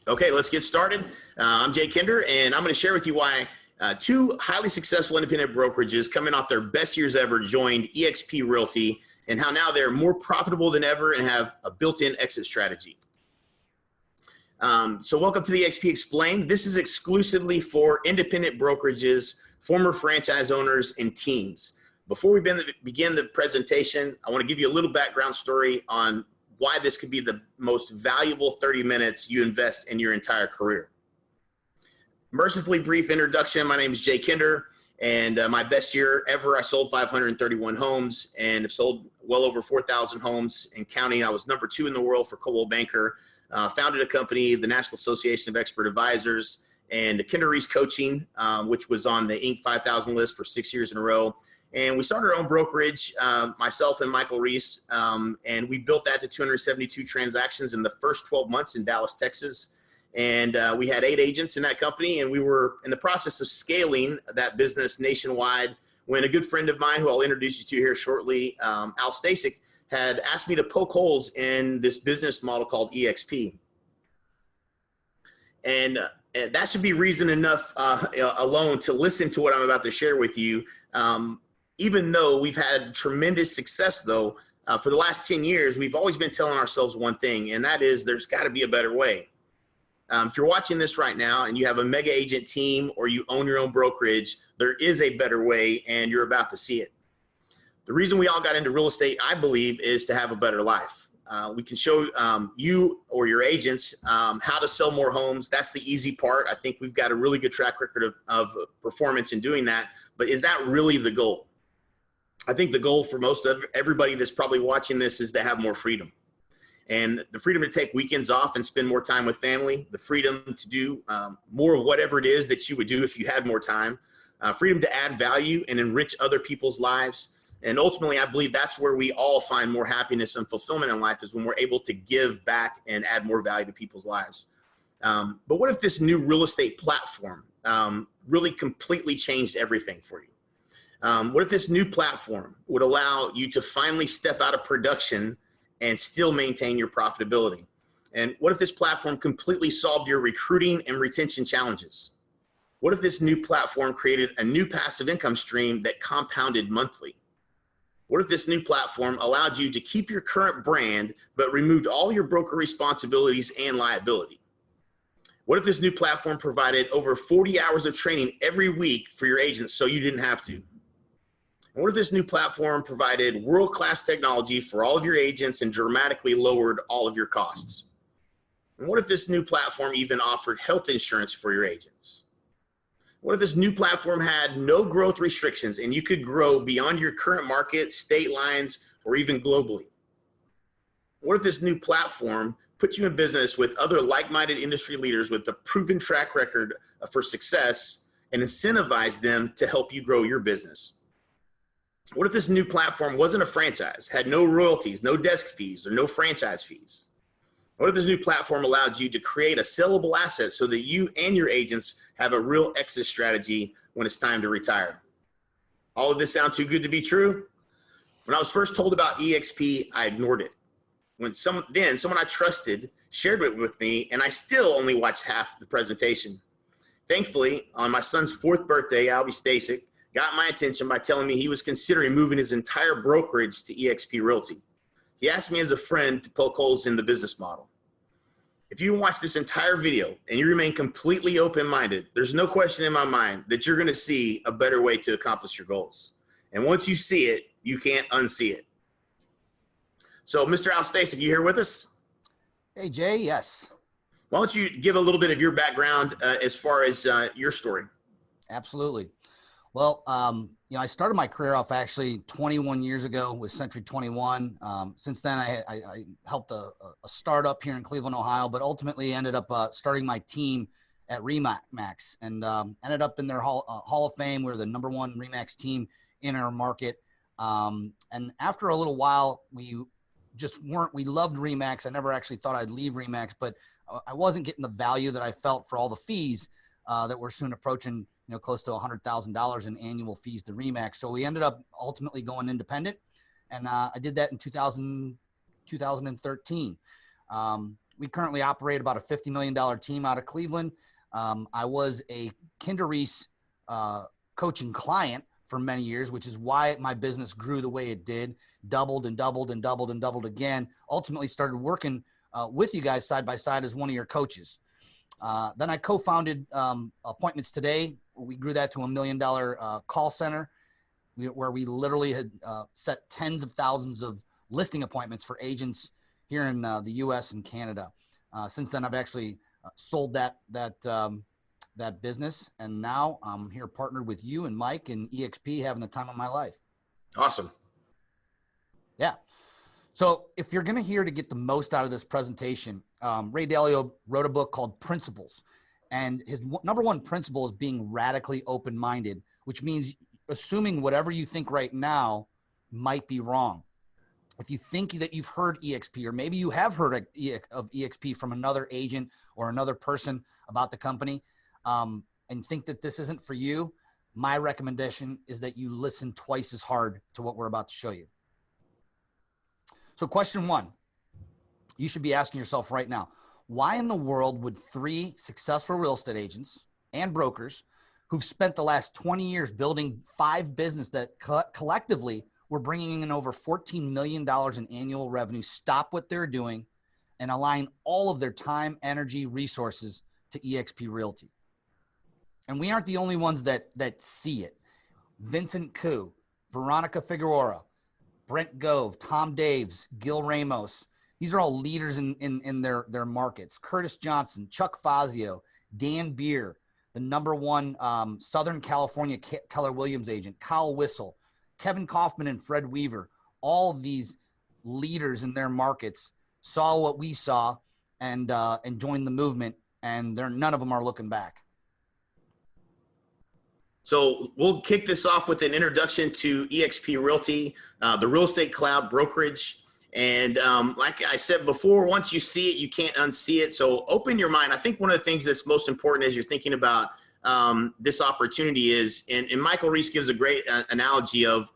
Okay, let's get started. I'm Jay Kinder, and I'm going to share with you why two highly successful independent brokerages coming off their best years ever joined eXp Realty, and how now they're more profitable than ever and have a built-in exit strategy. So welcome to the eXp Explained. This is exclusively for independent brokerages, former franchise owners, and teams. Before we begin the presentation, I want to give you a little background story on why this could be the most valuable 30 minutes you invest in your entire career. Mercifully brief introduction. My name is Jay Kinder, and my best year ever, I sold 531 homes and have sold well over 4,000 homes and counting. I was #2 in the world for Coldwell Banker, founded a company, the National Association of Expert Advisors, and Kinder Reese Coaching, which was on the Inc. 5000 list for 6 years in a row. And we started our own brokerage, myself and Michael Reese, and we built that to 272 transactions in the first 12 months in Dallas, Texas. And we had 8 agents in that company, and we were in the process of scaling that business nationwide when a good friend of mine, who I'll introduce you to here shortly, Al Stasik, had asked me to poke holes in this business model called eXp. And that should be reason enough alone to listen to what I'm about to share with you. Even though we've had tremendous success, though, for the last 10 years, we've always been telling ourselves one thing, and that is there's got to be a better way. If you're watching this right now and you have a mega agent team or you own your own brokerage, there is a better way, and you're about to see it. The reason we all got into real estate, I believe, is to have a better life. We can show you or your agents how to sell more homes. That's the easy part. I think we've got a really good track record of performance in doing that. But is that really the goal? I think the goal for most of everybody that's probably watching this is to have more freedom. And the freedom to take weekends off and spend more time with family, the freedom to do more of whatever it is that you would do if you had more time, freedom to add value and enrich other people's lives. And ultimately, I believe that's where we all find more happiness and fulfillment in life, is when we're able to give back and add more value to people's lives. But what if this new real estate platform really completely changed everything for you? What if this new platform would allow you to finally step out of production and still maintain your profitability? And what if this platform completely solved your recruiting and retention challenges? What if this new platform created a new passive income stream that compounded monthly? What if this new platform allowed you to keep your current brand but removed all your broker responsibilities and liability? What if this new platform provided over 40 hours of training every week for your agents so you didn't have to? And what if this new platform provided world-class technology for all of your agents and dramatically lowered all of your costs? And what if this new platform even offered health insurance for your agents? What if this new platform had no growth restrictions and you could grow beyond your current market, state lines, or even globally? What if this new platform put you in business with other like-minded industry leaders with a proven track record for success and incentivized them to help you grow your business? What if this new platform wasn't a franchise, had no royalties, no desk fees, or no franchise fees? What if this new platform allowed you to create a sellable asset so that you and your agents have a real exit strategy when it's time to retire? All of this sound too good to be true? When I was first told about eXp, I ignored it. When someone I trusted shared it with me, and I still only watched half the presentation. Thankfully, on my son's 4th birthday, Albie Stasik got my attention by telling me he was considering moving his entire brokerage to eXp Realty. He asked me as a friend to poke holes in the business model. If you watch this entire video and you remain completely open-minded, there's no question in my mind that you're going to see a better way to accomplish your goals. And once you see it, you can't unsee it. So, Mr. Al Stasik, you here with us? Hey, Jay, yes. Why don't you give a little bit of your background as far as your story? Absolutely. Well, I started my career off actually 21 years ago with Century 21. Since then, I helped a startup here in Cleveland, Ohio, but ultimately ended up starting my team at RE/MAX and ended up in their Hall of Fame. We're the #1 RE/MAX team in our market. And after a little while, we loved RE/MAX. I never actually thought I'd leave RE/MAX, but I wasn't getting the value that I felt for all the fees that were soon approaching, close to $100,000 in annual fees to RE/MAX. So we ended up ultimately going independent. And I did that in 2013. We currently operate about a $50 million team out of Cleveland. I was a Kinder Reese coaching client for many years, which is why my business grew the way it did, doubled and doubled and doubled and doubled again. Ultimately started working with you guys side by side as one of your coaches. Then I co-founded Appointments Today. We grew that to $1 million call center where we literally had set tens of thousands of listing appointments for agents here in the U.S. and Canada. Since then, I've actually sold that business, and now I'm here partnered with you and Mike and eXp, having the time of my life. Awesome. Yeah. So if you're going to get the most out of this presentation, Ray Dalio wrote a book called Principles, and his number one principle is being radically open-minded, which means assuming whatever you think right now might be wrong. If you think that you've heard eXp, or maybe you have heard of eXp from another agent or another person about the company, and think that this isn't for you, my recommendation is that you listen twice as hard to what we're about to show you. So question one, you should be asking yourself right now, why in the world would 3 successful real estate agents and brokers who've spent the last 20 years building 5 businesses that collectively were bringing in over $14 million in annual revenue stop what they're doing and align all of their time, energy, resources to eXp Realty? And we aren't the only ones that see it. Vincent Koo, Veronica Figueroa, Brent Gove, Tom Daves, Gil Ramos. These are all leaders in their markets. Curtis Johnson, Chuck Fazio, Dan Beer, the #1 Southern California Keller Williams agent, Kyle Whistle, Kevin Kaufman and Fred Weaver. All of these leaders in their markets saw what we saw and joined the movement, and none of them are looking back. So we'll kick this off with an introduction to eXp Realty, the real estate cloud brokerage. And like I said before, once you see it, you can't unsee it. So open your mind. I think one of the things that's most important as you're thinking about this opportunity is, and Michael Reese gives a great analogy of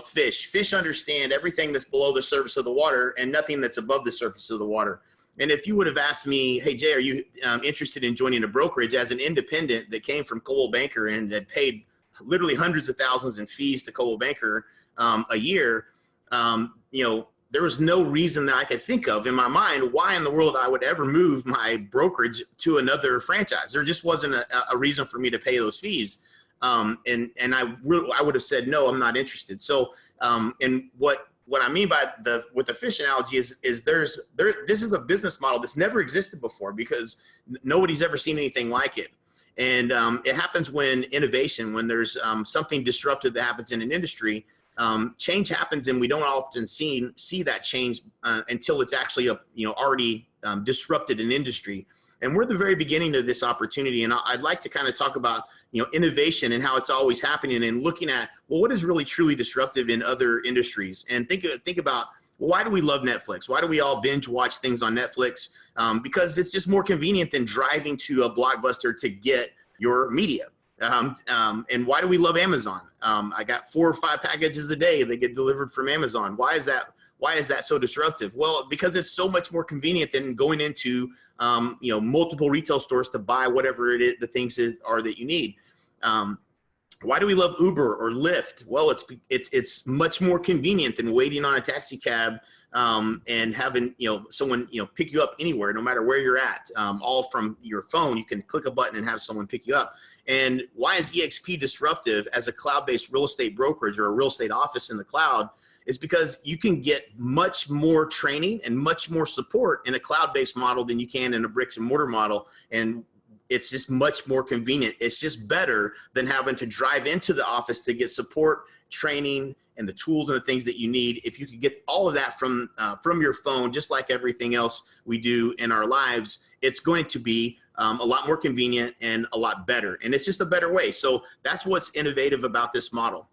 fish. Fish understand everything that's below the surface of the water and nothing that's above the surface of the water. And if you would have asked me, hey, Jay, are you interested in joining a brokerage as an independent that came from Coldwell Banker and had paid literally hundreds of thousands in fees to Coldwell Banker a year, there was no reason that I could think of in my mind why in the world I would ever move my brokerage to another franchise. There just wasn't a reason for me to pay those fees. And I would have said, no, I'm not interested. So, and what I mean by with the fish analogy is this is a business model that's never existed before because nobody's ever seen anything like it. And it happens when when there's something disruptive that happens in an industry, change happens, and we don't often see that change until it's actually already disrupted an industry. And we're at the very beginning of this opportunity, and I'd like to kind of talk about innovation and how it's always happening, and looking at, well, what is really truly disruptive in other industries, and think about, well, why do we love Netflix? Why do we all binge watch things on Netflix? Because it's just more convenient than driving to a Blockbuster to get your media. And why do we love Amazon? I got 4 or 5 packages a day that get delivered from Amazon. Why is that so disruptive? Well, because it's so much more convenient than going into multiple retail stores to buy whatever it is, the things are that you need. Why do we love Uber or Lyft? Well, it's much more convenient than waiting on a taxi cab and having someone pick you up anywhere, no matter where you're at. All from your phone, you can click a button and have someone pick you up. And why is eXp disruptive as a cloud-based real estate brokerage or a real estate office in the cloud? Is because you can get much more training and much more support in a cloud-based model than you can in a bricks and mortar model. And it's just much more convenient. It's just better than having to drive into the office to get support, training, and the tools and the things that you need. If you could get all of that from your phone, just like everything else we do in our lives, it's going to be a lot more convenient and a lot better. And it's just a better way. So that's what's innovative about this model.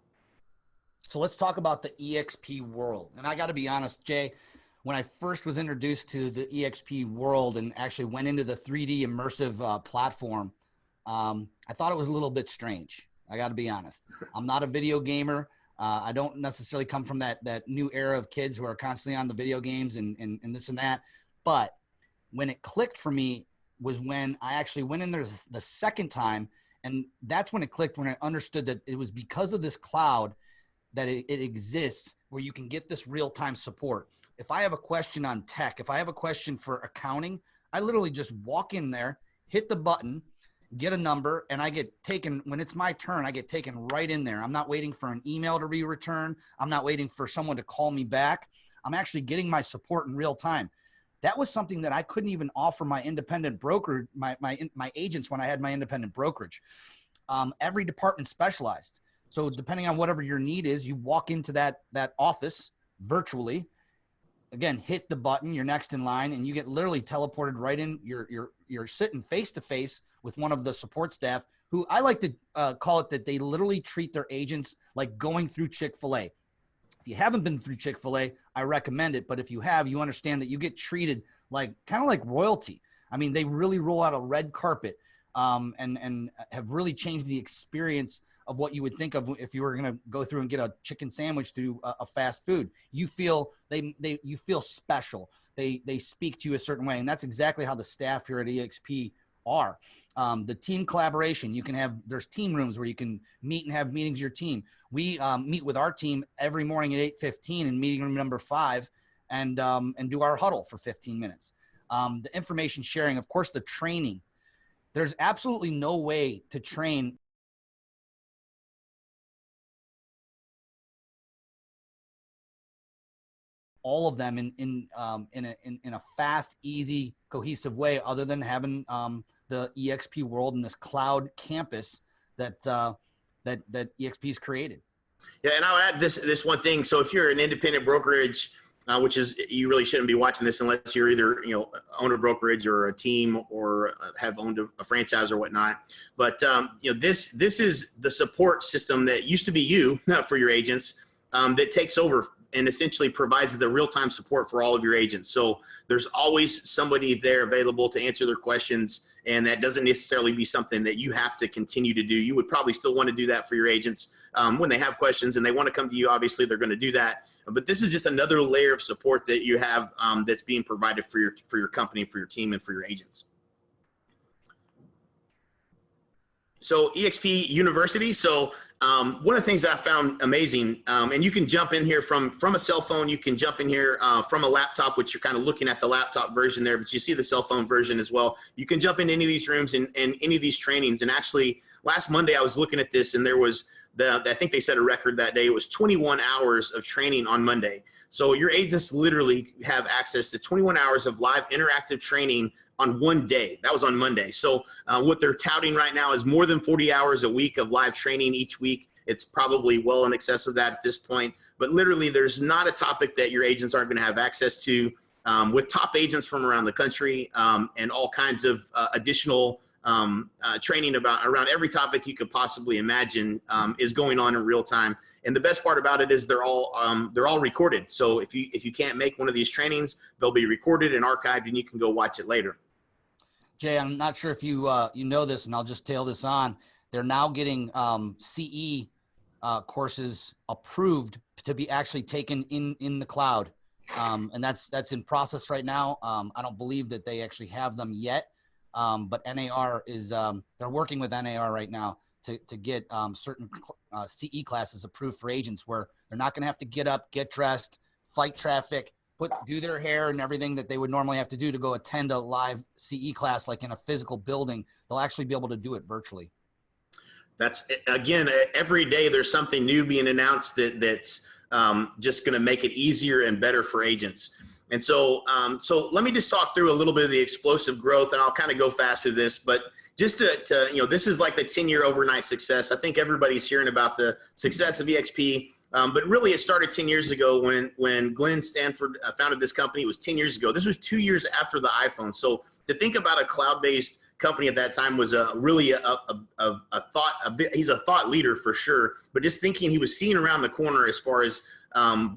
So let's talk about the eXp world. And I got to be honest, Jay, when I first was introduced to the eXp world and actually went into the 3D immersive platform, I thought it was a little bit strange. I got to be honest. I'm not a video gamer. I don't necessarily come from that new era of kids who are constantly on the video games and this and that. But when it clicked for me was when I actually went in there the second time. And that's when it clicked, when I understood that it was because of this cloud that it exists where you can get this real-time support. If I have a question on tech, if I have a question for accounting, I literally just walk in there, hit the button, get a number, and I get taken, when it's my turn, I get taken right in there. I'm not waiting for an email to be returned. I'm not waiting for someone to call me back. I'm actually getting my support in real time. That was something that I couldn't even offer my independent broker, my agents when I had my independent brokerage. Every department specialized. So depending on whatever your need is, you walk into that office virtually, again, hit the button, you're next in line, and you get literally teleported right in. You're sitting face to face with one of the support staff, who I like to call it that they literally treat their agents like going through Chick-fil-A. If you haven't been through Chick-fil-A, I recommend it. But if you have, you understand that you get treated like kind of like royalty. I mean, they really roll out a red carpet and have really changed the experience of what you would think of if you were going to go through and get a chicken sandwich through a fast food. You feel you feel special. They speak to you a certain way, and that's exactly how the staff here at eXp are. The team collaboration, there's team rooms where you can meet and have meetings with your team. We meet with our team every morning at 8:15 in meeting room number 5 and do our huddle for 15 minutes. The information sharing, of course, the training. There's absolutely no way to train all of them in a fast, easy, cohesive way, other than having the eXp world and this cloud campus that eXp's created. Yeah, and I would add this one thing. So if you're an independent brokerage, which is, you really shouldn't be watching this unless you're either own a brokerage or a team or have owned a franchise or whatnot. But this is the support system that used to be you for your agents, that takes over and essentially provides the real-time support for all of your agents. So there's always somebody there available to answer their questions, and that doesn't necessarily be something that you have to continue to do. You would probably still want to do that for your agents when they have questions and they want to come to you. Obviously, they're going to do that. But this is just another layer of support that you have that's being provided for your company, for your team, and for your agents. So eXp University. So one of the things that I found amazing, and you can jump in here from a cell phone, you can jump in here from a laptop, which you're kind of looking at the laptop version there, but you see the cell phone version as well. You can jump in any of these rooms and any of these trainings. And actually, last Monday I was looking at this, and there was I think they set a record that day. It was 21 hours of training on Monday. So your agents literally have access to 21 hours of live interactive training on one day. That was on Monday. So what they're touting right now is more than 40 hours a week of live training each week. It's probably well in excess of that at this point. But literally, there's not a topic that your agents aren't going to have access to, with top agents from around the country, and all kinds of additional training around every topic you could possibly imagine is going on in real time. And the best part about it is they're all recorded. So if you can't make one of these trainings, they'll be recorded and archived, and you can go watch it later. Jay, I'm not sure if you know this, and I'll just tail this on. They're now getting CE courses approved to be actually taken in the cloud, and that's in process right now. I don't believe that they actually have them yet, but NAR is they're working with NAR right now to get certain CE classes approved for agents, where they're not going to have to get up, get dressed, fight traffic, do their hair and everything that they would normally have to do to go attend a live CE class like in a physical building. They'll actually be able to do it virtually. That's, again, every day there's something new being announced that's just going to make it easier and better for agents. And so let me just talk through a little bit of the explosive growth, and I'll kind of go fast through this, but just to this is like the 10-year overnight success. I think everybody's hearing about the success of eXp. But really, it started 10 years ago when Glenn Stanford founded this company. It was 10 years ago. This was 2 years after the iPhone. So to think about a cloud-based company at that time was really a thought. He's a thought leader for sure. But just thinking, he was seeing around the corner as far as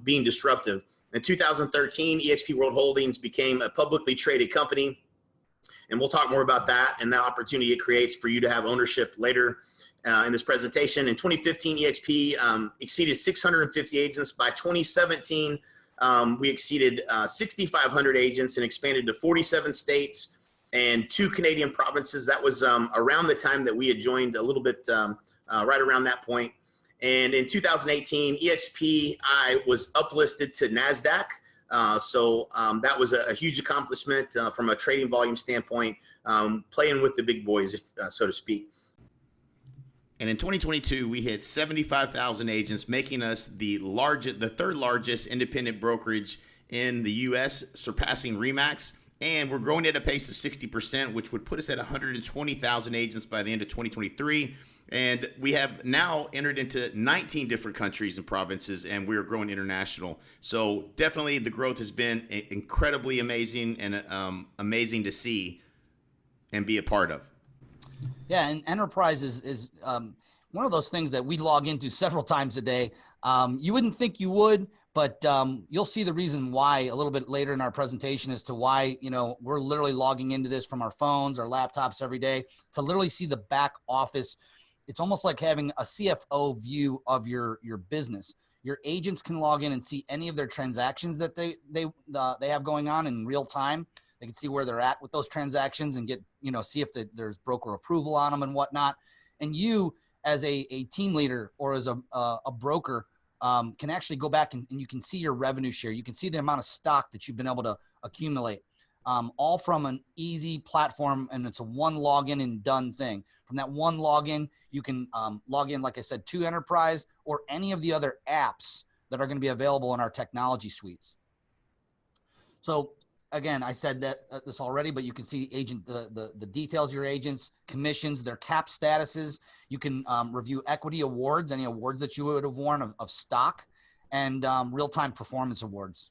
being disruptive. In 2013, eXp World Holdings became a publicly traded company, and we'll talk more about that and the opportunity it creates for you to have ownership later. In this presentation. In 2015, eXp exceeded 650 agents. By 2017, we exceeded 6,500 agents and expanded to 47 states and 2 Canadian provinces. That was around the time that we had joined, a little bit right around that point. And in 2018, EXPI was uplisted to NASDAQ. So that was a huge accomplishment from a trading volume standpoint, playing with the big boys, if, so to speak. And in 2022, we hit 75,000 agents, making us the third largest independent brokerage in the U.S., surpassing RE/MAX. And we're growing at a pace of 60%, which would put us at 120,000 agents by the end of 2023. And we have now entered into 19 different countries and provinces, and we are growing international. So definitely the growth has been incredibly amazing and amazing to see and be a part of. Yeah, and enterprise is one of those things that we log into several times a day. You wouldn't think you would, but you'll see the reason why a little bit later in our presentation as to why, you know, we're literally logging into this from our phones, our laptops every day to literally see the back office. It's almost like having a CFO view of your business. Your agents can log in and see any of their transactions that they have going on in real time. They can see where they're at with those transactions and get, you know, see if there's broker approval on them and whatnot. And you as a team leader or as a broker can actually go back and you can see your revenue share. You can see the amount of stock that you've been able to accumulate. All from an easy platform, and it's a one login and done thing. From that one login, you can log in, like I said, to Enterprise or any of the other apps that are going to be available in our technology suites. So again, I said that this already, but you can see the details of your agents, commissions, their cap statuses. You can review equity awards, any awards that you would have won of stock, and real-time performance awards.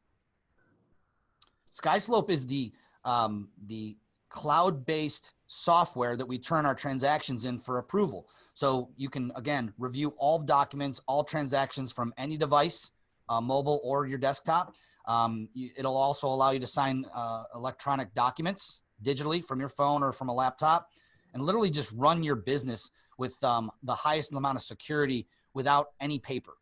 SkySlope is the cloud-based software that we turn our transactions in for approval. So you can, again, review all documents, all transactions from any device, mobile or your desktop. It'll also allow you to sign electronic documents digitally from your phone or from a laptop and literally just run your business with the highest amount of security without any paper.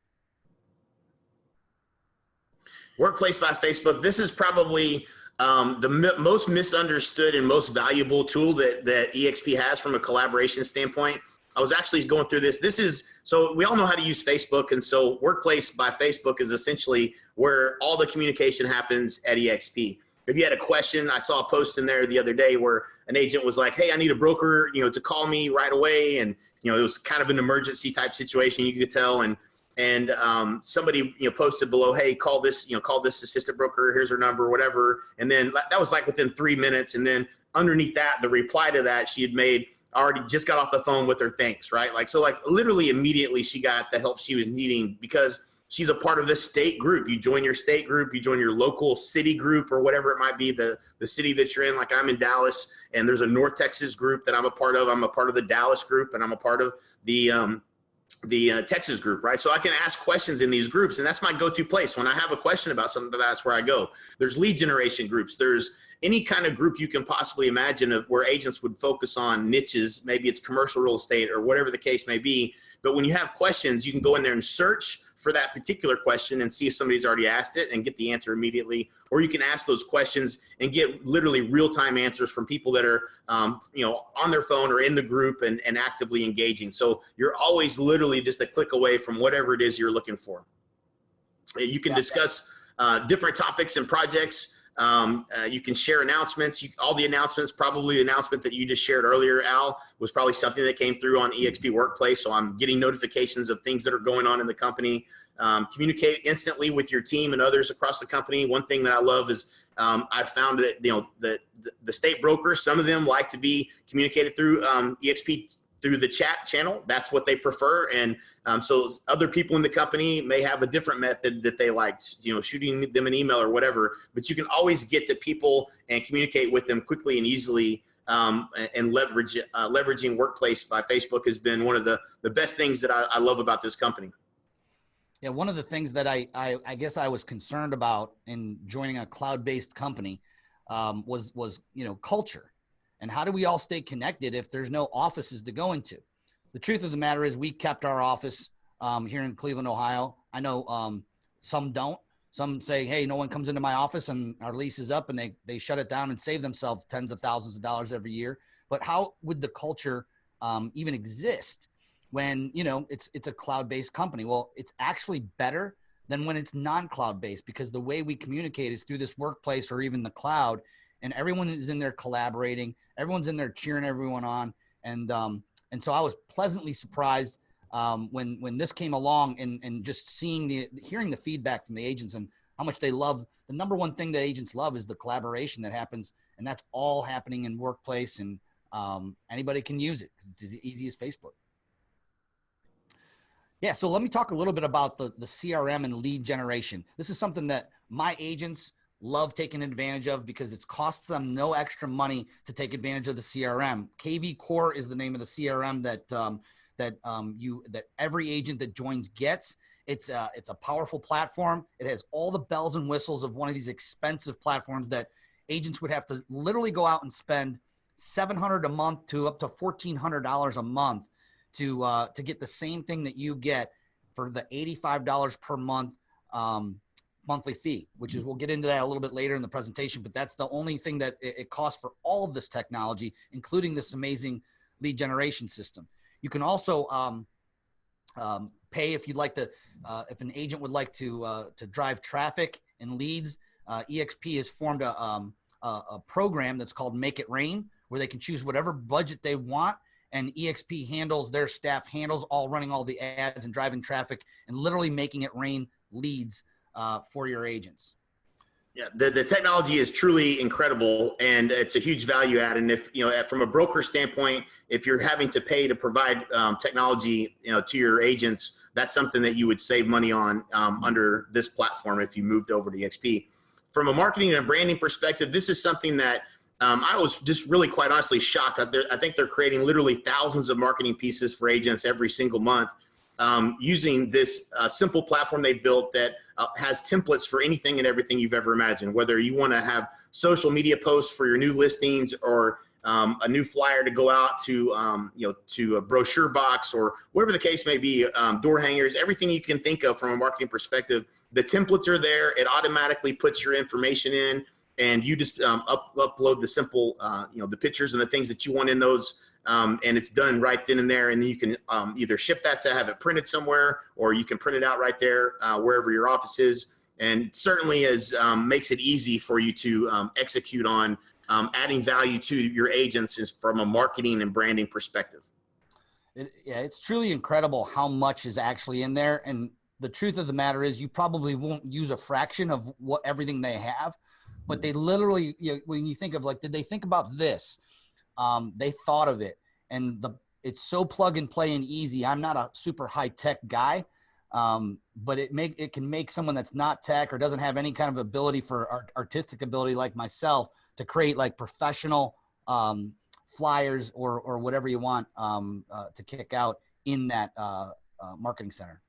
Workplace by Facebook. This is probably the most misunderstood and most valuable tool that eXp has from a collaboration standpoint. I was actually going through this. So we all know how to use Facebook. And so Workplace by Facebook is essentially where all the communication happens at eXp. If you had a question, I saw a post in there the other day where an agent was like, hey, I need a broker, to call me right away. And, it was kind of an emergency type situation, you could tell. And somebody, posted below, hey, call this assistant broker, here's her number, whatever. And then that was like within 3 minutes. And then underneath that, the reply to that, she had made, already just got off the phone with her thanks, right? So literally immediately she got the help she was needing because she's a part of this state group. You join your state group, you join your local city group or whatever it might be, the city that you're in. Like I'm in Dallas and there's a North Texas group that I'm a part of. I'm a part of the Dallas group and I'm a part of the Texas group, right? So I can ask questions in these groups and that's my go-to place. When I have a question about something, that's where I go. There's lead generation groups. There's any kind of group you can possibly imagine of where agents would focus on niches. Maybe it's commercial real estate or whatever the case may be. But when you have questions, you can go in there and search for that particular question and see if somebody's already asked it and get the answer immediately. Or you can ask those questions and get literally real-time answers from people that are, on their phone or in the group and actively engaging. So you're always literally just a click away from whatever it is you're looking for. You can discuss different topics and projects. You can share announcements. All the announcements, probably the announcement that you just shared earlier, Al, was probably something that came through on eXp Workplace. So I'm getting notifications of things that are going on in the company. Communicate instantly with your team and others across the company. One thing that I love is I found that the state brokers, some of them like to be communicated through eXp through the chat channel. That's what they prefer. And so other people in the company may have a different method that they like, shooting them an email or whatever, but you can always get to people and communicate with them quickly and easily. And leveraging Workplace by Facebook has been one of the best things that I love about this company. Yeah, one of the things that I guess I was concerned about in joining a cloud-based company was culture. And how do we all stay connected if there's no offices to go into? The truth of the matter is we kept our office here in Cleveland, Ohio. I know some don't. Some say, hey, no one comes into my office and our lease is up, and they shut it down and save themselves tens of thousands of dollars every year. But how would the culture even exist when, you know, it's a cloud-based company? Well, it's actually better than when it's non-cloud-based, because the way we communicate is through this workplace or even the cloud, and everyone is in there collaborating. Everyone's in there cheering everyone on. And so I was pleasantly surprised when this came along, and just hearing the feedback from the agents and how much they love. The number one thing that agents love is the collaboration that happens, and that's all happening in workplace, and anybody can use it because it's as easy as Facebook. Yeah, so let me talk a little bit about the CRM and lead generation. This is something that my agents love taking advantage of because it costs them no extra money to take advantage of the CRM. KV Core is the name of the CRM that every agent that joins gets. It's a powerful platform. It has all the bells and whistles of one of these expensive platforms that agents would have to literally go out and spend $700 a month to up to $1,400 a month to get the same thing that you get for the $85 per month monthly fee, which is, we'll get into that a little bit later in the presentation, but that's the only thing that it costs for all of this technology, including this amazing lead generation system. You can also pay if you'd like to, if an agent would like to drive traffic and leads. eXp has formed a program that's called Make It Rain, where they can choose whatever budget they want, and eXp handles, their staff handles running all the ads and driving traffic and literally making it rain leads for your agents. Yeah, the technology is truly incredible, and it's a huge value add. And if, you know, from a broker standpoint, if you're having to pay to provide technology, you know, to your agents, that's something that you would save money on under this platform if you moved over to eXp. From a marketing and branding perspective, this is something that I was just really, quite honestly, shocked. I think they're creating literally thousands of marketing pieces for agents every single month using this simple platform they built that has templates for anything and everything you've ever imagined, whether you want to have social media posts for your new listings, or a new flyer to go out to, you know, to a brochure box, or whatever the case may be, door hangers, everything you can think of from a marketing perspective. The templates are there. It automatically puts your information in, and you just upload the simple, you know, the pictures and the things that you want in those, and it's done right then and there. And then you can either ship that to have it printed somewhere, or you can print it out right there wherever your office is. And certainly makes it easy for you to execute on adding value to your agents is from a marketing and branding perspective. Yeah, it's truly incredible how much is actually in there. And the truth of the matter is, you probably won't use a fraction of what everything they have. But they literally, you know, when you think of, like, did they think about this? They thought of it, and it's so plug and play and easy. I'm not a super high tech guy, but it can make someone that's not tech or doesn't have any kind of ability for artistic ability like myself to create like professional flyers or whatever you want to kick out in that marketing center.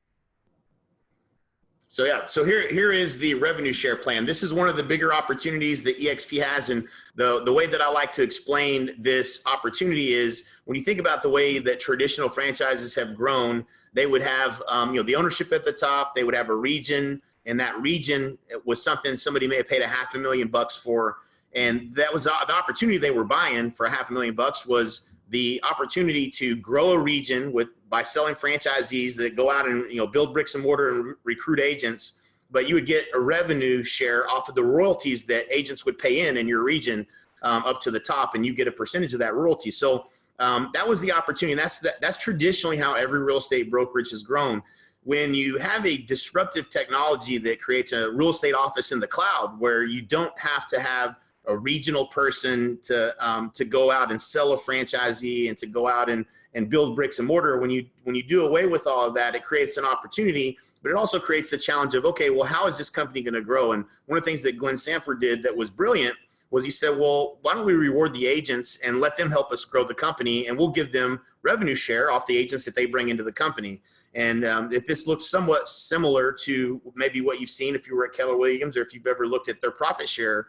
So yeah, so here is the revenue share plan. This is one of the bigger opportunities that eXp has, and the way that I like to explain this opportunity is, when you think about the way that traditional franchises have grown, they would have you know, the ownership at the top, they would have a region, and that region was something somebody may have paid $500,000 for, and that was the opportunity they were buying for $500,000 was the opportunity to grow a region by selling franchisees that go out and, you know, build bricks and mortar and recruit agents, but you would get a revenue share off of the royalties that agents would pay in your region up to the top, and you get a percentage of that royalty. So that was the opportunity. And that's traditionally how every real estate brokerage has grown. When you have a disruptive technology that creates a real estate office in the cloud, where you don't have to have a regional person to go out and sell a franchisee and to go out and build bricks and mortar. When you do away with all of that, it creates an opportunity, but it also creates the challenge of, okay, well, how is this company going to grow? And one of the things that Glenn Sanford did that was brilliant was he said, well, why don't we reward the agents and let them help us grow the company, and we'll give them revenue share off the agents that they bring into the company. And if this looks somewhat similar to maybe what you've seen if you were at Keller Williams, or if you've ever looked at their profit share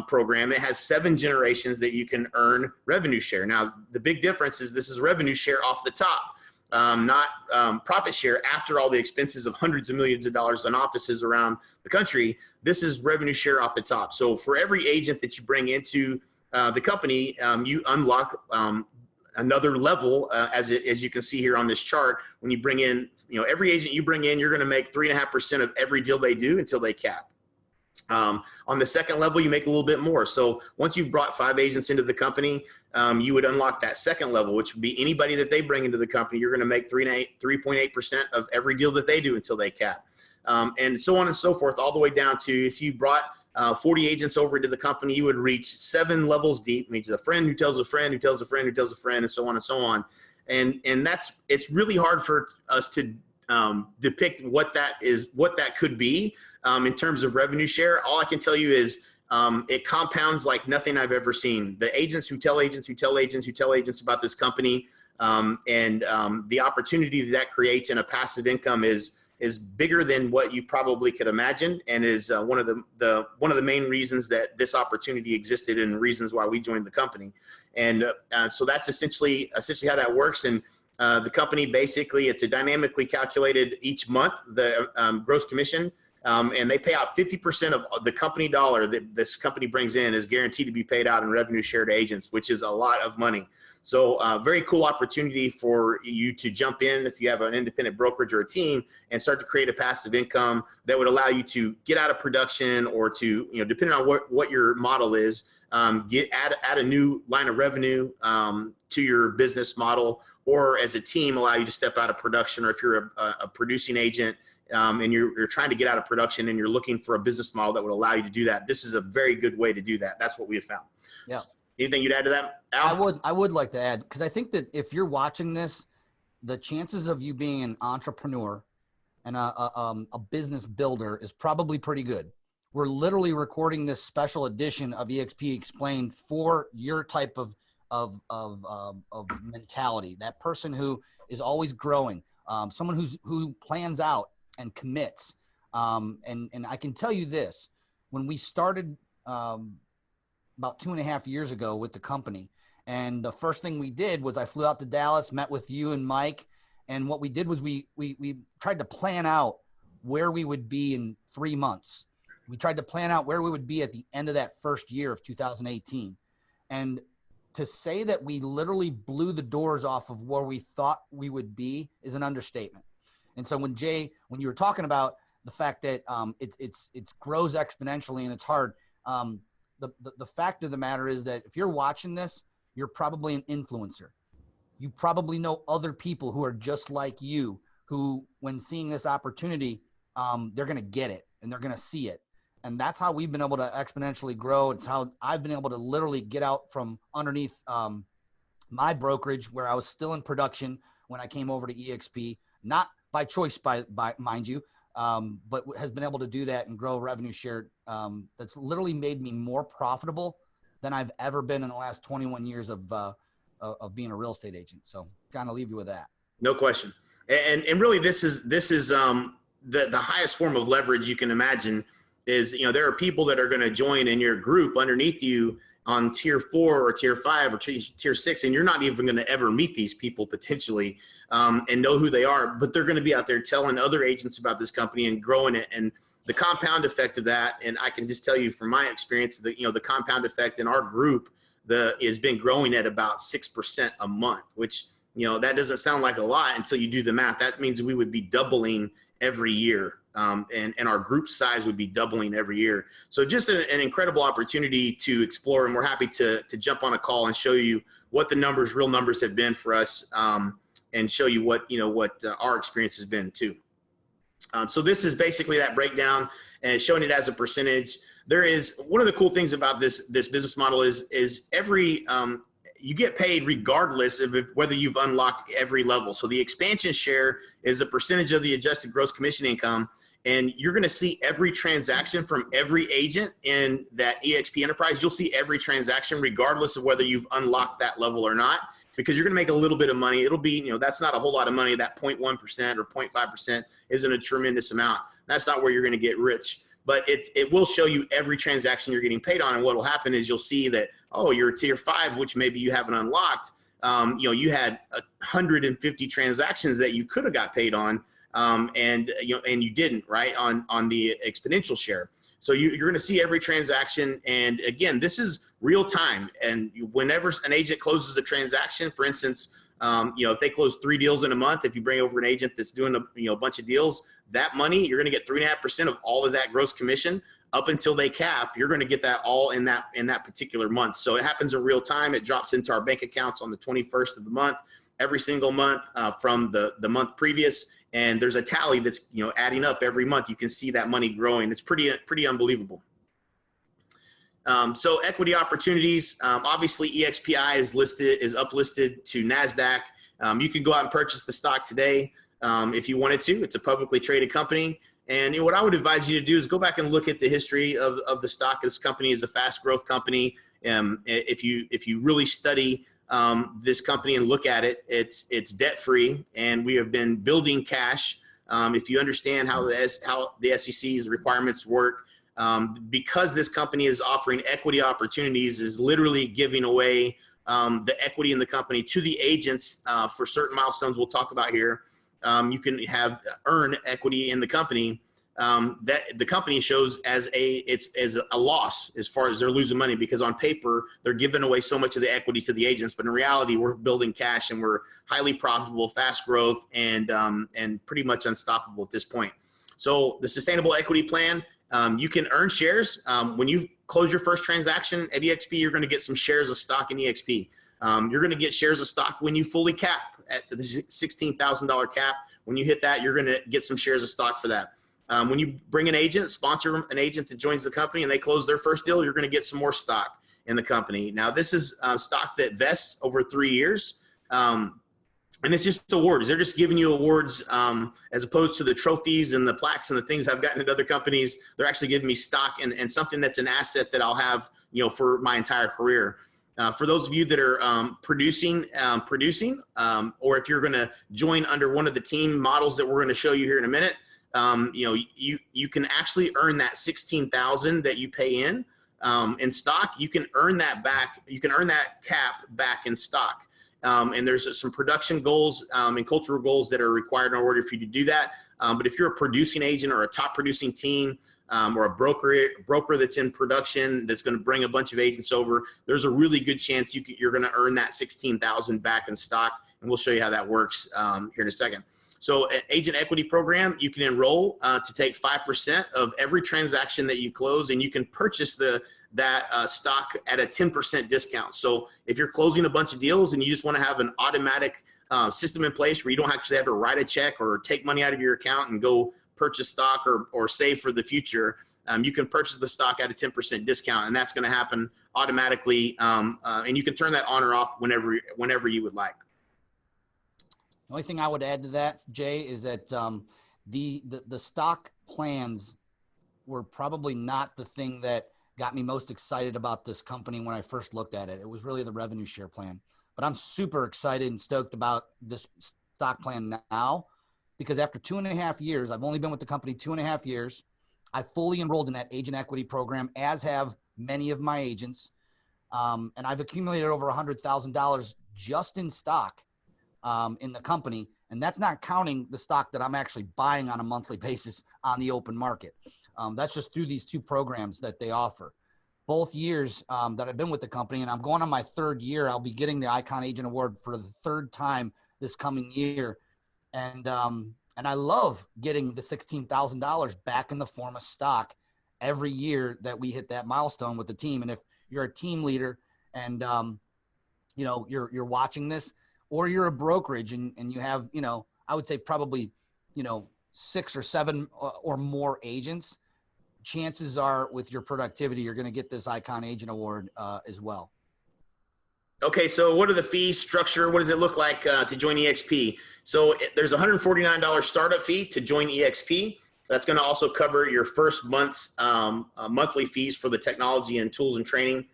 program, it has 7 generations that you can earn revenue share. Now, the big difference is this is revenue share off the top. not profit share after all the expenses of hundreds of millions of dollars in offices around the country. This is revenue share off the top. So for every agent that you bring into the company, you unlock another level, as you can see here on this chart. When you bring in, every agent you bring in, you're going to make 3.5% of every deal they do until they cap. On the second level, you make a little bit more. So once you've brought 5 agents into the company, you would unlock that second level, which would be anybody that they bring into the company. You're going to make 3.8% of every deal that they do until they cap. And so on and so forth, all the way down to, if you brought 40 agents over into the company, you would reach 7 levels deep. It means a friend who tells a friend who tells a friend who tells a friend, and so on and so on. And it's really hard for us to depict what that could be in terms of revenue share. All I can tell you is it compounds like nothing I've ever seen. The agents who tell agents who tell agents who tell agents about this company, and the opportunity that creates in a passive income is bigger than what you probably could imagine, and is one of the main reasons that this opportunity existed, and reasons why we joined the company. And so that's essentially how that works. And the company, basically, it's a dynamically calculated each month, the gross commission, and they pay out 50% of the company dollar that this company brings in is guaranteed to be paid out in revenue share to agents, which is a lot of money. So very cool opportunity for you to jump in if you have an independent brokerage or a team, and start to create a passive income that would allow you to get out of production, or to, depending on what your model is, add a new line of revenue to your business model, or as a team allow you to step out of production. Or if you're a producing agent and you're trying to get out of production and you're looking for a business model that would allow you to do that, this is a very good way to do that. That's what we have found. Yeah. Anything you'd add to that, Al? I would like to add, because I think that if you're watching this, the chances of you being an entrepreneur and a business builder is probably pretty good. We're literally recording this special edition of eXp Explained for your type of mentality. That person who is always growing, someone who plans out and commits. And I can tell you this: when we started about 2.5 years ago with the company, and the first thing we did was I flew out to Dallas, met with you and Mike, and what we did was we tried to plan out where we would be in 3 months. We tried to plan out where we would be at the end of that first year of 2018. And to say that we literally blew the doors off of where we thought we would be is an understatement. And so when you were talking about the fact that it's grows exponentially and it's hard, the fact of the matter is that if you're watching this, you're probably an influencer. You probably know other people who are just like you, who, when seeing this opportunity, they're going to get it and they're going to see it. And that's how we've been able to exponentially grow. It's how I've been able to literally get out from underneath my brokerage, where I was still in production when I came over to eXp, not by choice, by mind you, but has been able to do that and grow revenue share. That's literally made me more profitable than I've ever been in the last 21 years of being a real estate agent. So kind of leave you with that. No question. And really, this is the highest form of leverage you can imagine. Is, there are people that are going to join in your group underneath you on tier 4 or tier 5 or tier 6, and you're not even going to ever meet these people potentially and know who they are, but they're going to be out there telling other agents about this company and growing it. And the compound effect of that, and I can just tell you from my experience that, the compound effect in our group has been growing at about 6% a month, which, that doesn't sound like a lot until you do the math. That means we would be doubling every year. And our group size would be doubling every year. So just an incredible opportunity to explore. And we're happy to jump on a call and show you what the real numbers have been for us, and show you what our experience has been too. So this is basically that breakdown and showing it as a percentage. There is one of the cool things about this business model is every, you get paid regardless of whether you've unlocked every level. So the expansion share is a percentage of the adjusted gross commission income. And you're going to see every transaction from every agent in that eXp enterprise. You'll see every transaction regardless of whether you've unlocked that level or not, because you're going to make a little bit of money. It'll be, that's not a whole lot of money. That 0.1% or 0.5% isn't a tremendous amount. That's not where you're going to get rich. But it will show you every transaction you're getting paid on. And what will happen is you'll see that, oh, you're a tier 5, which maybe you haven't unlocked. you had 150 transactions that you could have got paid on, and you didn't, right, on the exponential share. So you're going to see every transaction. And again, this is real time. And whenever an agent closes a transaction, for instance, if they close 3 deals in a month, if you bring over an agent that's doing a bunch of deals, that money, you're going to get 3.5% of all of that gross commission up until they cap. You're going to get that all in that particular month. So it happens in real time. It drops into our bank accounts on the 21st of the month, every single month from the month previous. And there's a tally that's adding up every month. You can see that money growing. It's pretty unbelievable. So equity opportunities, obviously EXPI is uplisted to NASDAQ. You can go out and purchase the stock today if you wanted to. It's a publicly traded company. And what I would advise you to do is go back and look at the history of the stock. This company is a fast growth company. If you really study this company and look at it, it's debt free, and we have been building cash. If you understand how the SEC's requirements work, because this company is offering equity opportunities, is literally giving away the equity in the company to the agents for certain milestones we'll talk about here. You can earn equity in the company that the company shows as a loss, as far as they're losing money, because on paper they're giving away so much of the equity to the agents, but in reality we're building cash and we're highly profitable, fast growth, and pretty much unstoppable at this point. So the sustainable equity plan, you can earn shares when you close your first transaction at eXp. You're going to get some shares of stock in eXp. You're going to get shares of stock when you fully cap at the $16,000 cap. When you hit that, you're going to get some shares of stock for that. When you bring an agent, sponsor an agent that joins the company, and they close their first deal, you're going to get some more stock in the company. Now, this is stock that vests over 3 years. And it's just awards. They're just giving you awards as opposed to the trophies and the plaques and the things I've gotten at other companies. They're actually giving me stock and something that's an asset that I'll have, for my entire career. For those of you that are producing, or if you're going to join under one of the team models that we're going to show you here in a minute, you can actually earn that $16,000 that you pay in stock. You can earn that back. You can earn that cap back in stock. And there's some production goals and cultural goals that are required in order for you to do that. But if you're a producing agent or a top producing team, or a broker that's in production that's going to bring a bunch of agents over, there's a really good chance you're going to earn that $16,000 back in stock. And we'll show you how that works here in a second. So an agent equity program, you can enroll to take 5% of every transaction that you close, and you can purchase that stock at a 10% discount. So if you're closing a bunch of deals and you just want to have an automatic system in place where you don't actually have to write a check or take money out of your account and go purchase stock or save for the future, you can purchase the stock at a 10% discount, and that's going to happen automatically. And you can turn that on or off whenever you would like. The only thing I would add to that, Jay, is that the stock plans were probably not the thing that got me most excited about this company when I first looked at it. It was really the revenue share plan. But I'm super excited and stoked about this stock plan now, because after 2.5 years, I've only been with the company 2.5 years. I fully enrolled in that agent equity program, as have many of my agents. And I've accumulated over $100,000 just in stock in the company. And that's not counting the stock that I'm actually buying on a monthly basis on the open market. That's just through these 2 programs that they offer. Both years that I've been with the company, and I'm going on my 3rd year, I'll be getting the Icon Agent Award for the 3rd time this coming year. And I love getting the $16,000 back in the form of stock every year that we hit that milestone with the team. And if you're a team leader and, you're watching this, or you're a brokerage and you have, I would say probably, 6 or 7 or more agents, chances are with your productivity, you're going to get this Icon Agent Award as well. Okay, so what are the fees, structure? What does it look like to join eXp? So there's a $149 startup fee to join eXp. That's going to also cover your first month's monthly fees for the technology and tools and training.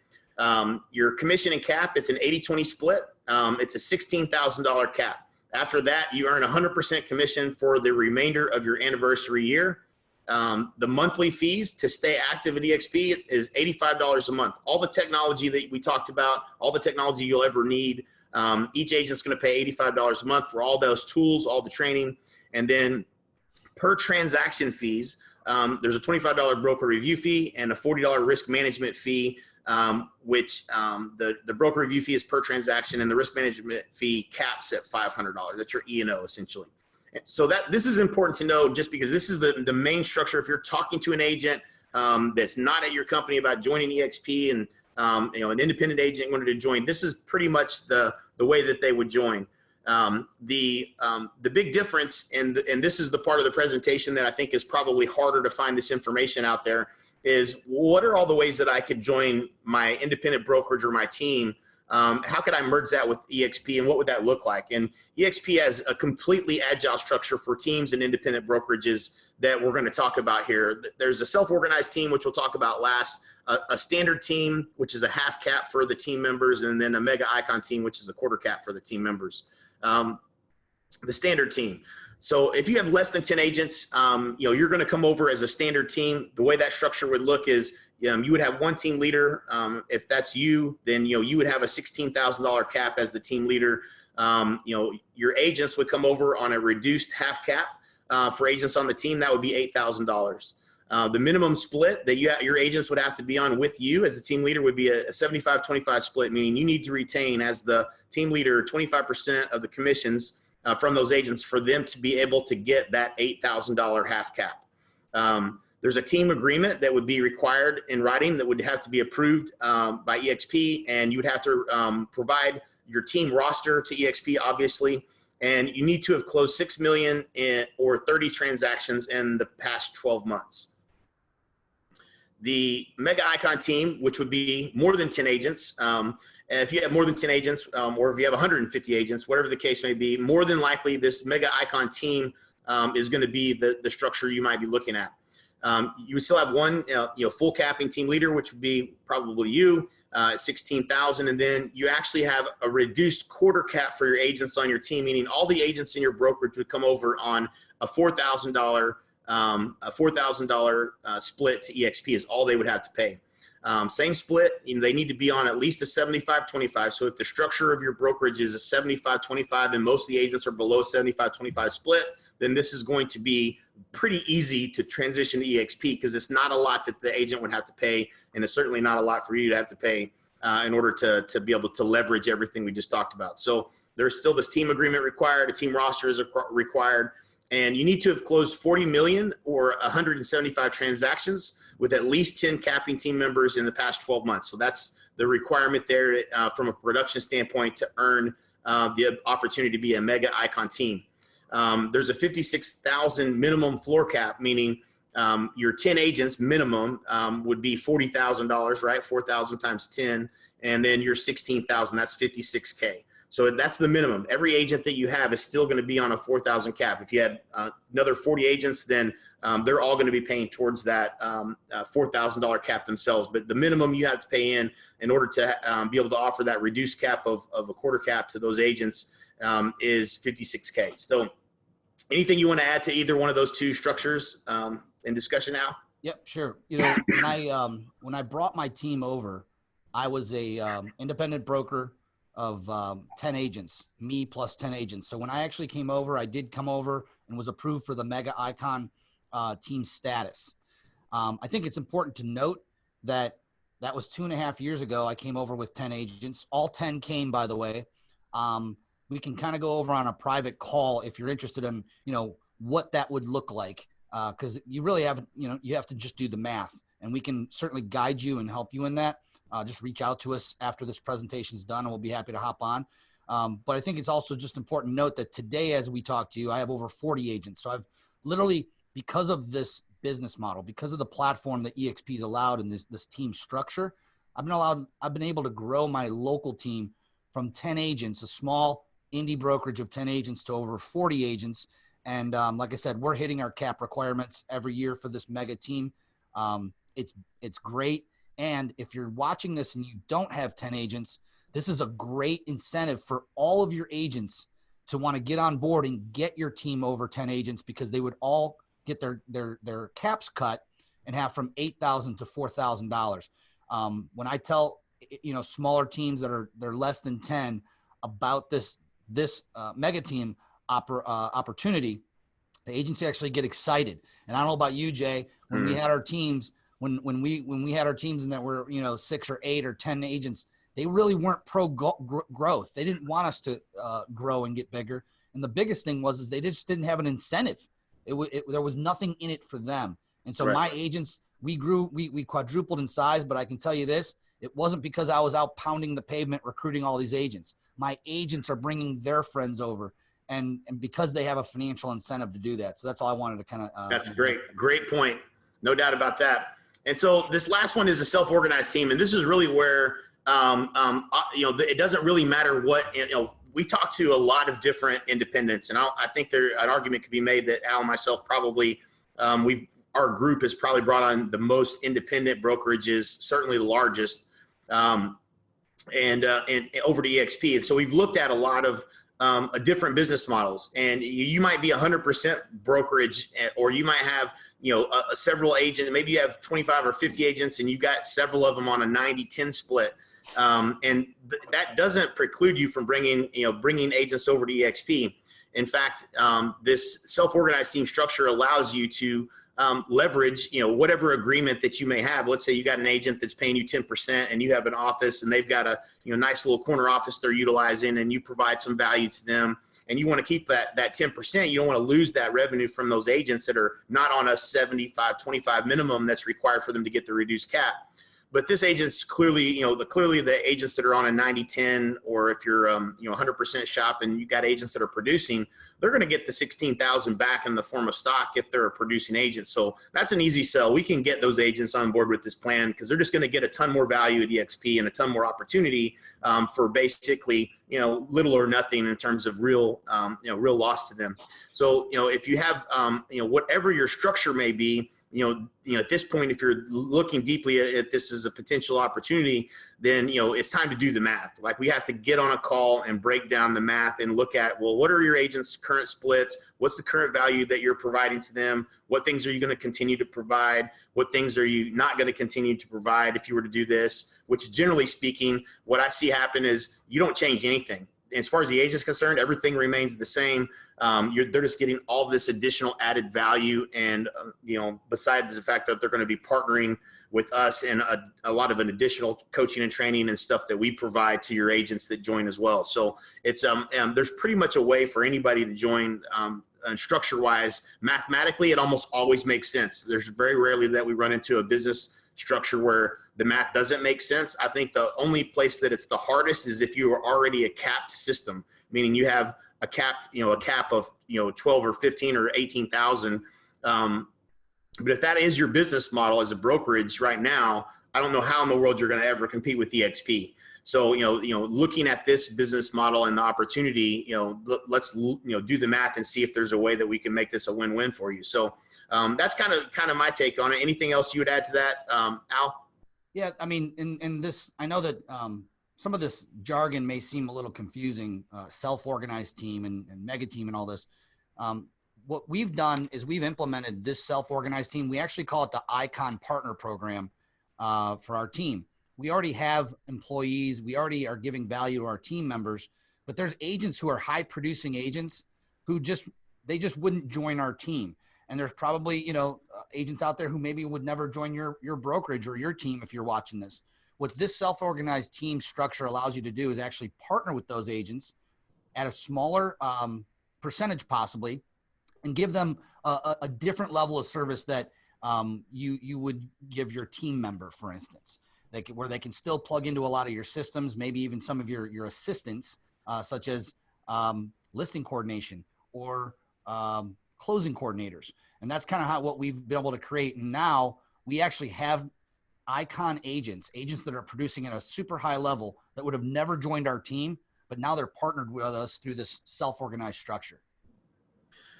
Your commission and cap, it's an 80-20 split. It's a $16,000 cap. After that, you earn 100% commission for the remainder of your anniversary year. The monthly fees to stay active at eXp is $85 a month. All the technology that we talked about, all the technology you'll ever need Each agent's going to pay $85 a month for all those tools, all the training, and then per transaction fees, there's a $25 broker review fee and a $40 risk management fee, which the broker review fee is per transaction, and the risk management fee caps at $500. That's your E&O essentially. And so this is important to know, just because this is the main structure. If you're talking to an agent that's not at your company about joining eXp, and an independent agent wanted to join, this is pretty much the way that they would join. The big difference, and this is the part of the presentation that I think is probably harder to find this information out there, is what are all the ways that I could join my independent brokerage or my team? How could I merge that with eXp, and what would that look like? And eXp has a completely agile structure for teams and independent brokerages that we're going to talk about here. There's a self-organized team, which we'll talk about last, a standard team, which is a half cap for the team members, and then a mega icon team, which is a quarter cap for the team members. The standard team. So if you have less than 10 agents, you're going to come over as a standard team. The way that structure would look is you would have one team leader. If that's you, then you would have a $16,000 cap as the team leader. Your agents would come over on a reduced half cap. For agents on the team, that would be $8,000. The minimum split that your agents would have to be on with you as the team leader would be a 75-25 split, meaning you need to retain as the team leader 25% of the commissions from those agents for them to be able to get that $8,000 half cap. There's a team agreement that would be required in writing that would have to be approved by eXp, and you would have to provide your team roster to eXp, obviously, and you need to have closed 6 million or 30 transactions in the past 12 months. The mega icon team, which would be more than 10 agents, if you have more than 10 agents, or if you have 150 agents, whatever the case may be, more than likely this mega icon team is going to be the structure you might be looking at. You would still have one full capping team leader, which would be probably you at 16,000, and then you actually have a reduced quarter cap for your agents on your team, meaning all the agents in your brokerage would come over on a $4,000 split to eXp is all they would have to pay. Same split, they need to be on at least a 75-25. So if the structure of your brokerage is a 75-25 and most of the agents are below 75-25 split, then this is going to be pretty easy to transition to eXp, because it's not a lot that the agent would have to pay, and it's certainly not a lot for you to have to pay in order to be able to leverage everything we just talked about. So there's still this team agreement required, a team roster is required, and you need to have closed 40 million or 175 transactions with at least 10 capping team members in the past 12 months. So that's the requirement there from a production standpoint to earn the opportunity to be a mega icon team. There's a 56,000 minimum floor cap, meaning your 10 agents minimum would be $40,000, right? 4,000 times 10, and then your 16,000, that's 56K. So that's the minimum. Every agent that you have is still going to be on a 4,000 cap. If you had another 40 agents, then they're all going to be paying towards that $4,000 cap themselves. But the minimum you have to pay in order to be able to offer that reduced cap of a quarter cap to those agents is 56K. So anything you want to add to either one of those two structures in discussion now? Yep, sure. When I brought my team over, I was a independent broker of 10 agents, me plus 10 agents. So when I actually came over, I did come over and was approved for the mega icon team status. I think it's important to note that was 2.5 years ago. I came over with 10 agents. All 10 came, by the way. We can kind of go over on a private call if you're interested in, what that would look like. Because you really have, you have to just do the math, and we can certainly guide you and help you in that. Just reach out to us after this presentation is done, and we'll be happy to hop on. But I think it's also just important to note that today, as we talk to you, I have over 40 agents. So I've literally, because of this business model, because of the platform that eXp is allowed in this team structure, I've been able to grow my local team from 10 agents, a small indie brokerage of 10 agents, to over 40 agents. And like I said, we're hitting our cap requirements every year for this mega team. It's great. And if you're watching this and you don't have 10 agents, this is a great incentive for all of your agents to want to get on board and get your team over 10 agents, because they would all get their caps cut and have from $8,000 to $4,000. When I tell, smaller teams that are less than 10, about this mega team opportunity, the agency actually get excited. And I don't know about you, Jay, when we had our teams, when we had our teams and that were, 6 or 8 or 10 agents, they really weren't pro growth. They didn't want us to grow and get bigger. And the biggest thing is they just didn't have an incentive. There was nothing in it for them. And so my agents, we grew, we quadrupled in size, but I can tell you this, it wasn't because I was out pounding the pavement recruiting all these agents. My agents are bringing their friends over, and because they have a financial incentive to do that. So that's all I wanted to kind of. That's a great point. No doubt about that. And so this last one is a self-organized team. And this is really where, it doesn't really matter what, we talk to a lot of different independents, and I think an argument could be made that Al and myself probably, our group has probably brought on the most independent brokerages, certainly the largest, and over to eXp. And so we've looked at a lot of different business models, and you might be 100% brokerage, or you might have, several agents. Maybe you have 25 or 50 agents and you've got several of them on a 90-10 split. That doesn't preclude you from bringing agents over to eXp. In fact, this self-organized team structure allows you to leverage, whatever agreement that you may have. Let's say you got an agent that's paying you 10% and you have an office and they've got a nice little corner office they're utilizing, and you provide some value to them, and you want to keep that 10%. You don't want to lose that revenue from those agents that are not on a 75-25 minimum that's required for them to get the reduced cap. But this agent's clearly, the agents that are on a 90-10, or if you're 100% shop and you got agents that are producing, they're going to get the $16,000 back in the form of stock if they're a producing agent. So that's an easy sell. We can get those agents on board with this plan because they're just going to get a ton more value at eXp and a ton more opportunity for basically, little or nothing in terms of real loss to them. So, if you have, whatever your structure may be, at this point, if you're looking deeply at this as a potential opportunity, then, it's time to do the math. Like, we have to get on a call and break down the math and look at, well, what are your agents' current splits? What's the current value that you're providing to them? What things are you going to continue to provide? What things are you not going to continue to provide if you were to do this? Which, generally speaking, what I see happen is you don't change anything. As far as the agent's concerned, everything remains the same. They're just getting all this additional added value. And, besides the fact that they're going to be partnering with us and a lot of an additional coaching and training and stuff that we provide to your agents that join as well. So it's, there's pretty much a way for anybody to join, and structure wise. Mathematically, it almost always makes sense. There's very rarely that we run into a business structure where the math doesn't make sense. I think the only place that it's the hardest is if you are already a capped system, meaning you have a cap of 12 or 15 or 18,000. But if that is your business model as a brokerage right now, I don't know how in the world you're going to ever compete with eXp. So, looking at this business model and the opportunity, let's do the math and see if there's a way that we can make this a win-win for you. So that's kind of my take on it. Anything else you would add to that, Al? Yeah, I mean, in this, I know that some of this jargon may seem a little confusing, self-organized team and mega team and all this. What we've done is we've implemented this self-organized team. We actually call it the Icon Partner Program for our team. We already have employees. We already are giving value to our team members, but there's agents who are high producing agents who they just wouldn't join our team. And there's probably, agents out there who maybe would never join your brokerage or your team if you're watching this. What this self-organized team structure allows you to do is actually partner with those agents at a smaller percentage possibly, and give them a different level of service that you would give your team member, for instance. Where they can still plug into a lot of your systems, maybe even some of your assistants, such as listing coordination or closing coordinators. And that's kind of what we've been able to create. And now we actually have Icon agents that are producing at a super high level that would have never joined our team, but now they're partnered with us through this self-organized structure.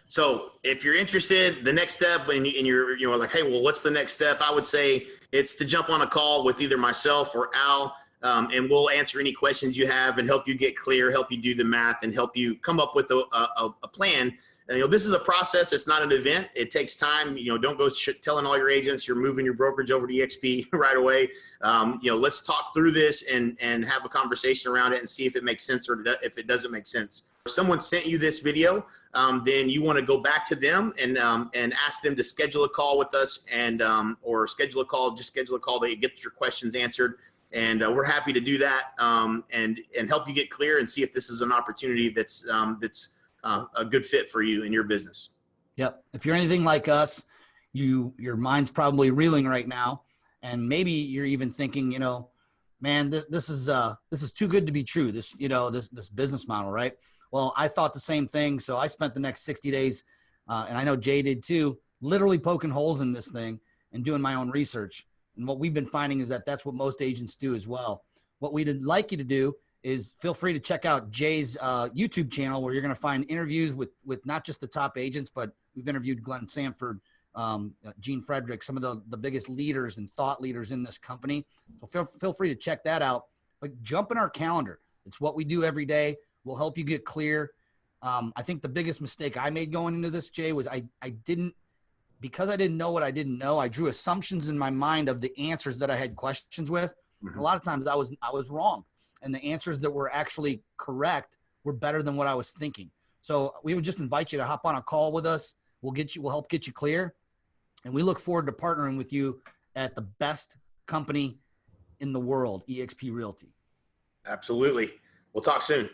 So if you're interested, the next step, and you're like, hey, well, what's the next step? I would say it's to jump on a call with either myself or Al, and we'll answer any questions you have and help you get clear, help you do the math, and help you come up with a plan And, this is a process. It's not an event. It takes time. Don't go telling all your agents you're moving your brokerage over to eXp right away. Let's talk through this and have a conversation around it and see if it makes sense or if it doesn't make sense. If someone sent you this video, then you want to go back to them and ask them to schedule a call with us or schedule a call to get your questions answered. And we're happy to do that and help you get clear and see if this is an opportunity that's a good fit for you in your business. Yep. If you're anything like us, your mind's probably reeling right now, and maybe you're even thinking, man, this is too good to be true. This business model, right? Well, I thought the same thing. So I spent the next 60 days, and I know Jay did too, literally poking holes in this thing and doing my own research. And what we've been finding is that that's what most agents do as well. What we'd like you to do is feel free to check out Jay's YouTube channel, where you're going to find interviews with not just the top agents, but we've interviewed Glenn Sanford, Gene Frederick, some of the biggest leaders and thought leaders in this company. So feel free to check that out. But jump in our calendar. It's what we do every day. We'll help you get clear. I think the biggest mistake I made going into this, Jay, was because I didn't know what I didn't know, I drew assumptions in my mind of the answers that I had questions with. Mm-hmm. A lot of times I was wrong, and the answers that were actually correct were better than what I was thinking. So we would just invite you to hop on a call with us. We'll help get you clear. And we look forward to partnering with you at the best company in the world, eXp Realty. Absolutely. We'll talk soon.